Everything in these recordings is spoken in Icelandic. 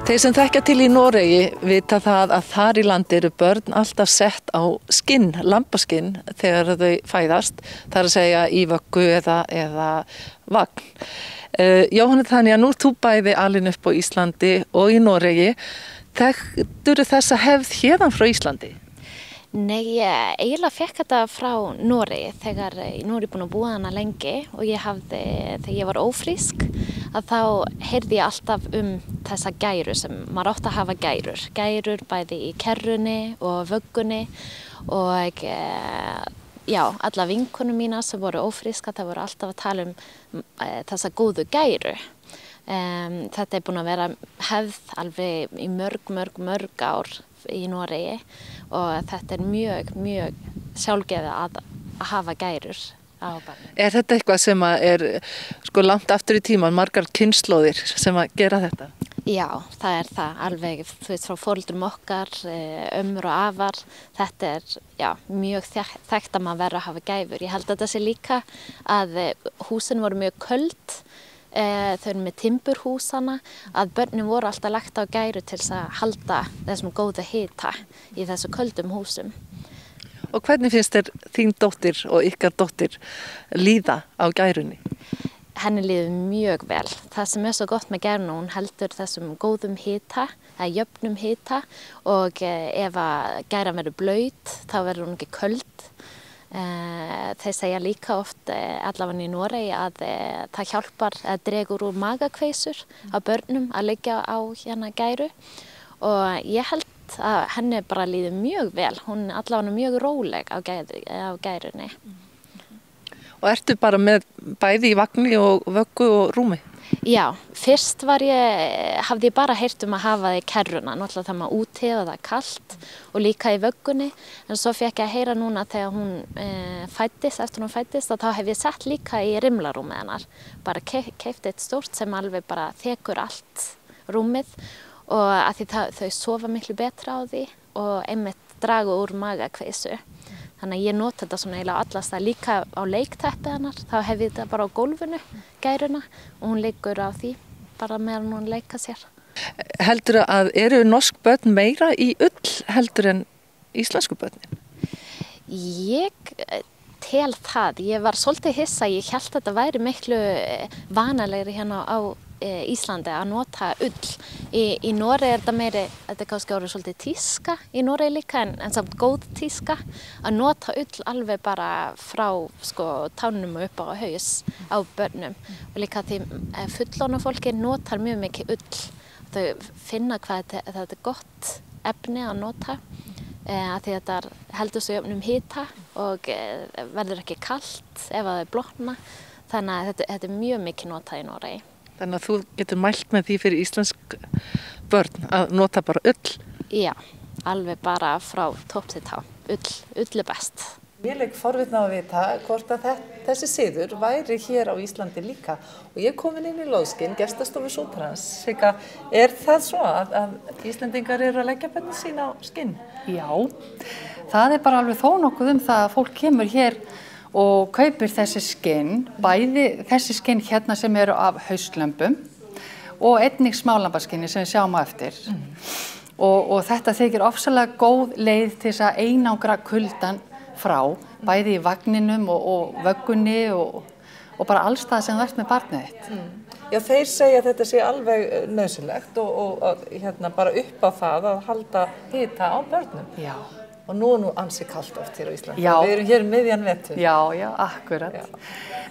Þeir sem þekkja til í Noregi vita það að þar í landi eru börn alltaf sett á skinn, lambaskinn þegar þau fæðast, það er að segja í vöggu eða vagn. Jóhanna Tanja, nú ert þú bæði alin upp á Íslandi og í Noregi. Þekktur þessa hefð hérðan frá Íslandi? Nei, ég eiginlega fekk þetta frá Noregi þegar nú er ég búin að búa hana lengi og þegar ég var ófrísk að þá heyrði ég alltaf þessa gæru sem maður átti að hafa gærur. Gærur bæði í kerrunni og vöggunni og alla vinkonum mína sem voru ófríska það voru alltaf að tala þessa góðu gæru. Þetta er búin að vera hefð alveg í mörg ár í Noregi og þetta er mjög sjálfgefið að hafa gærur á barnum. Er þetta eitthvað sem er langt aftur í tíman, margar kynslóðir sem að gera þetta? Já, það er það alveg, þú veist, frá foreldrum okkar, ömmur og afar, þetta er mjög þekkt að maður verður að hafa gæfur. Ég held að þetta sé líka að húsin voru mjög köld, þau eru með timburhúsana, að börnin voru alltaf lagt á gæru til þess að halda þessum góða hita í þessu köldum húsum. Og hvernig finnst þér þín dóttir og ykkar dóttir líða á gærunni? Henni líður mjög vel. Það sem er svo gott með gæruna, hún heldur þessum góðum hita, eða jöfnum hita og ef að gæran verður blaut, þá verður hún ekki köld. Þeir segja líka oft allavega í Noregi að það hjálpar að dregur úr magakveisur á börnum að liggja á hérna gæru og ég held að henni bara líður mjög vel, hún er allavega mjög róleg á gærunni. Og ertu bara með bæði í vagni og vöggu og rúmi? Já, fyrst hafði ég bara heyrt að hafa það í kerruna, náttúrulega það maður úti og það er kalt og líka í vöggunni, en svo fekk ég að heyra núna þegar hún fæddist, eftir hún fæddist, og þá hef ég sett líka í rimlarúmið hennar, bara keypti eitt stórt sem alveg bara þekur allt rúmið og að því þau sofa miklu betra á því og einmitt draga úr magakveisu. Þannig að ég nota þetta svona eiginlega allast að líka á leikteppi hennar, þá hef ég þetta bara á gólfinu, gæruna, og hún liggur á því bara meðan hún leika sér. Heldur að eru norsk börn meira í ull heldur en íslensku börnin? Ég tel það. Ég var svolítið hissa, ég hélt að þetta væri miklu vanalegri hérna á Íslandi að nota ull. Í Noregi er þetta meiri, þetta er kannski orðið svolítið tíska í Noregi líka en samt góð tíska að nota ull alveg bara frá tánum og upp á haus á börnum og líka því fullorðna fólki notar mjög mikið ull. Þau finna hvað þetta er gott efni að nota að því þetta heldur svo jöfnum hita og verður ekki kalt ef það er blotna þannig að þetta er mjög mikið notað í Noregi. Þannig að þú getur mælt með því fyrir íslensk börn að nota bara ull? Já, alveg bara frá topp til tá. Ull er best. Mér leik forvitna að vita hvort að þessi siður væri hér á Íslandi líka. Og ég kom inn í Lóðskinn, gestastofu Sútrans. Er það svo að Íslendingar eru að leggja börnin sín á skinn? Já, það er bara alveg þó nokkuð það að fólk kemur hér og kaupir þessi skinn, bæði þessi skinn hérna sem eru af hauslömbum og einnig smálambaskinni sem við sjáum á eftir. Og þetta þykir ofsalega góð leið til þess að einangra kuldann frá, bæði í vagninum og vöggunni og bara allstað sem þú ert með barnið þitt. Já, þeir segja að þetta sé alveg nauðsynlegt og hérna bara upp á það að halda hita á börnum. Já. Og nú er ansi kalt oft hér á Íslandi. Já. Við erum hér miðjan vetur. Já, akkurat. Já.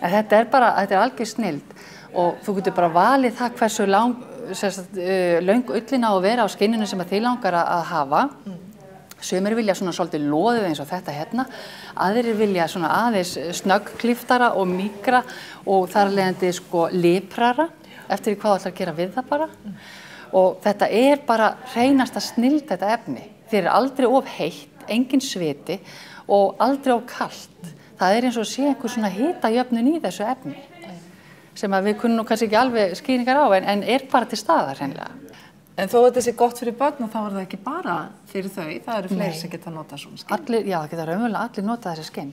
En þetta er algjör snilld og þú getur bara valið það hversu löng ullin á að vera á skinninu sem þið langar að hafa. Sumir vilja svona svolítið loðið eins og þetta hérna. Aðrir vilja svona aðeins snöggkliftara og mýkra og þar leiðandi liprara eftir hvað þú ætlar að gera við það bara. Og þetta er bara hreinasta snilld þetta efni. Þeir eru aldrei of heitt, engin sviti og aldrei of kalt. Það er eins og sé einhver svona hitajöfnun í þessu efni sem að við kunnum kannski ekki alveg skýringar á en er bara til staðar hreinlega. En þó að þetta sé gott fyrir börn og þá er það ekki bara fyrir þau, það eru fleiri sem geta notað svona skinn. Já, það geta raunverulega allir notað þessi skinn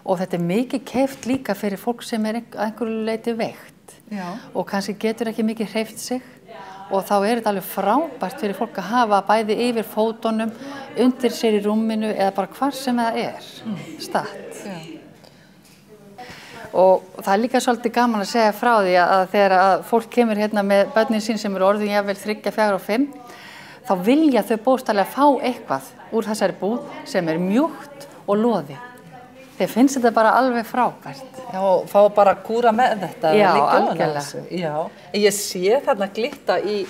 og þetta er mikið keypt líka fyrir fólk sem er einhverju leyti veikt. Já. Og kannski getur ekki mikið hreyft sig og þá er þetta alveg frábært fyrir fólk að hafa bæði yfir fótunum, undir sér í rúminu eða bara hvar sem það statt. Og það er líka svolítið gaman að segja frá því að þegar að fólk kemur hérna með börnin sín sem eru orðin jafnvel 3, 4 og 5, þá vilja þau bókstaflega fá eitthvað úr þessari búð sem er mjúkt og loðið. Þeir finnst þetta bara alveg frábært. Já, fá bara að kúra með þetta. Já, algjörlega. Já, ég sé þarna glitta í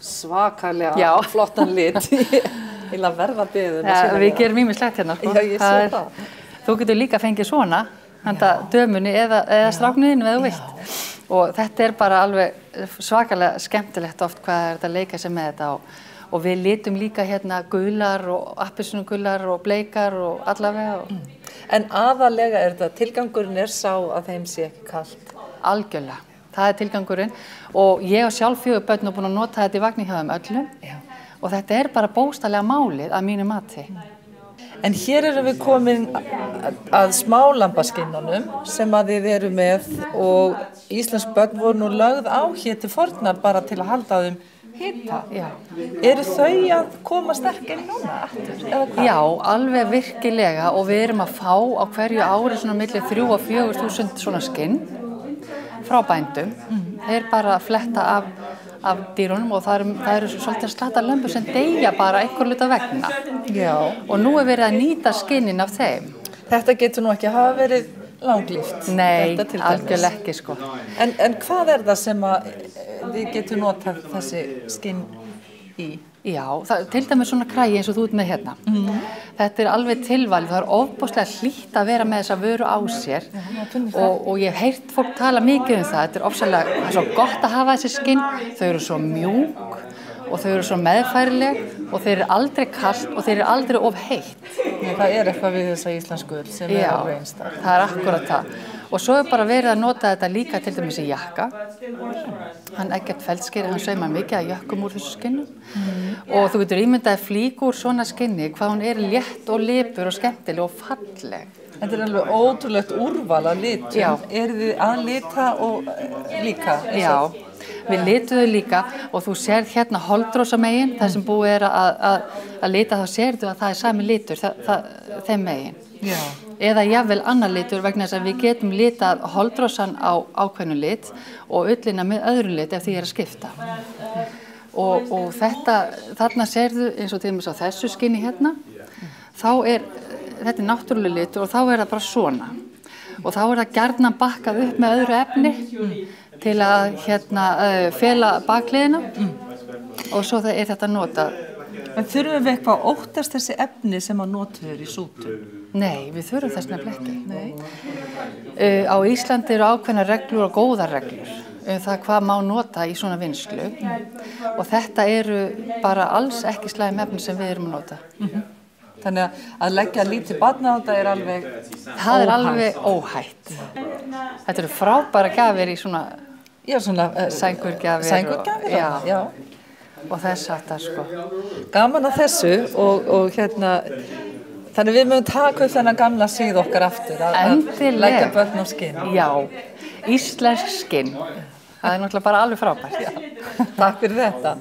svakalega flottan lit. Ég vil að verða beðin. Já, við gerum ýmislegt hérna, sko. Já, ég sé það. Þú getur líka fengið svona, handa dömunni eða stráknuðinu eða þú vilt. Og þetta er bara alveg svakalega skemmtilegt oft hvað er þetta að leika sér með þetta og við litum líka hérna gular og appelsínugular og bleikar og allavega. En aðalega er þetta, tilgangurinn er sá að þeim sé ekki kalt? Algjörlega, það er tilgangurinn og ég og sjálf 4 börn og búin að nota þetta í vagni hjá þeim öllum og þetta er bara bókstaflega málið að mínu mati. En hér erum við komin að smálambaskinnunum sem að þið eru með og íslensk börn voru nú lögð á hér til forna bara til að halda þeim hita. Já. Eru þau að koma sterk inn núna aftur, eða hvað? Já, alveg virkilega og við erum að fá á hverju ári svona milli 3.000 og 4.000 svona skinn frá bændum. Þeir bara fletta af dýrunum og það eru svolítið slatta lömbur sem deyja bara einhver hluta vegna. Já. Og nú er verið að nýta skinnin af þeim. Þetta getur nú ekki hafa verið langlíft. Nei, algjörlega ekki sko. En hvað er það sem að þið getur notað þessi skinn í? Já, til dæmis svona kragi eins og þú ert með hérna. Þetta er alveg tilvalið, það er ofboðslega hlýtt að vera með þessa vöru á sér og ég hef heyrt fólk tala mikið það. Þetta er ofsalega, það er svo gott að hafa þessi skinn, þau eru svo mjúk og þau eru svo meðfærileg og þeir eru aldrei kalt og þeir eru aldrei of heitt. Það er eitthvað við þessa íslensku ull sem er alveg einstakt. Já, það er akkurat það. Og svo er bara verið að nota þetta líka til dæmis í jakka. Hann Eggert Feldskeri, hann saumar mikið að jökkum úr þessu skinnum. Og þú getur ímyndað flík úr svona skinni, hvað hún er létt og lipur og skemmtileg og falleg. Þetta er alveg ótrúlegt úrval að litum. Já. Eru þið að lita og líka? Já, við litum þau líka og þú sérð hérna holdrósamegin, það sem búið er að lita, þá sérðu að það er sami litur, þeim megin. Já. Eða jafnvel annar litur vegna þess að við getum litað holdrósan á ákveðnu lit og ullina með öðru lit ef því er að skipta. Og þarna sérðu eins og til dæmis á þessu skinni hérna, þetta er náttúrulega litur og þá er það bara svona. Og þá er það gjarnan bakkað upp með öðru efni til að fela bakliðina og svo er þetta notað. En þurfum við eitthvað að óttast þessi efni sem að notuður í sútum? Nei, við þurfum þess nefnilega ekki. Nei. Á Íslandi eru ákveðnar reglur og góðar reglur það hvað má nota í svona vinnslu og þetta eru bara alls ekki slæm efni sem við erum að nota. Þannig að leggja lítið barn á þetta er alveg óhætt? Það er alveg óhætt. Þetta eru frábæra gjafir í svona sængurgjafir. Sængurgjafir, já. Og þess aftar sko. Gaman að þessu og þannig við mögum taka upp þennan gamla síð okkar aftur að leggja börn á skinn. Já, íslensk skinn. Það er náttúrulega bara alveg frábært. Takk fyrir þetta.